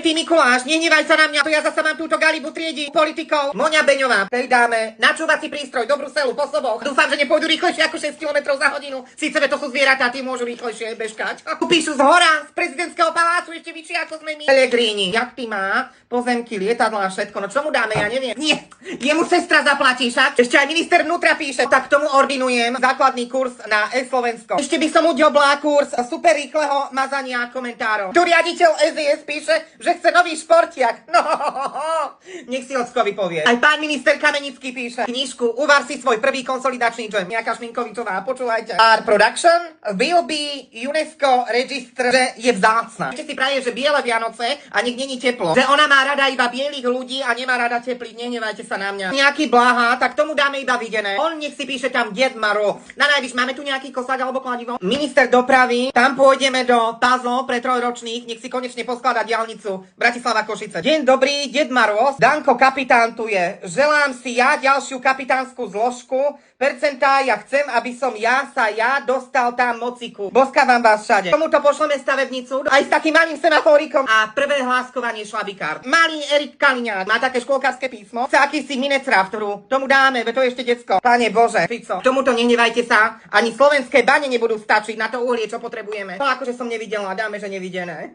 Ty Mikuláš, nehnevaj sa na mňa, to ja zasa mám túto galibu triedi politikov. Moňa Beňová, tej dáme načúvací prístroj do Bruselu po soboch. Dúfam, že nepôjdu rýchlejšie ako 6 km za hodinu. Síce to sú zvieratá, tí môžu rýchlejšie bežkať. Tu píšu z hora, z prezidentského palácu, ešte vyššie ako sme my. Pelegrini, jak ty má pozemky, lietadlá, všetko, no čo mu dáme, ja neviem. Nie, jemu sestra zaplatí však. Ešte aj minister vnútra píše, tak tomu ordinujem základný kurz na e-Slovensko. Ešte by som uďobla kurz super rýchleho mazania komentárov. Tu riaditeľ SIS píše, že chce nový športiak. No, nech si ockovi povie. Aj pán minister Kamenický píše knižku Uvar si svoj prvý konsolidačný džem. Nejaká Šminkovičová, počúvajte. Art Production will be UNESCO register, že je vzácna. Ešte si praje, že biele Vianoce a nech není teplo. Že ona má rada iba bielých ľudí a nemá rada teplých. Nehnevajte sa na mňa. Nejaký Blaha, tak tomu dáme iba videné. On nech si píše tam Ded Maro. Na najvyš máme tu nejaký kosák alebo kladivo. Minister dopravy, tam pôjdeme do puzzle pre trojročných, nech si konečne poskladá diaľnicu Bratislava Košice. Deň dobrý, Ded Maro. Danko kapitán tu je. Želám si ja ďalšiu kapitánsku zložku. Percentá, ja chcem, aby som ja dostal tam mociku. Boskávam vás všade. Tomuto pošleme stavebnicu aj s takým malým semafórikom. A prvé hláskovanie šlabikár. Malý Erik Kaliňák má také škôlkarské písmo. Chce akýsi minecrafteru. Tomu dáme, to je ešte decko. Pane Bože, Fico. Tomuto nehnevajte sa. Ani slovenské bane nebudú stačiť na to uhlie, čo potrebujeme. No akože som nevidela, dáme, že nevidené.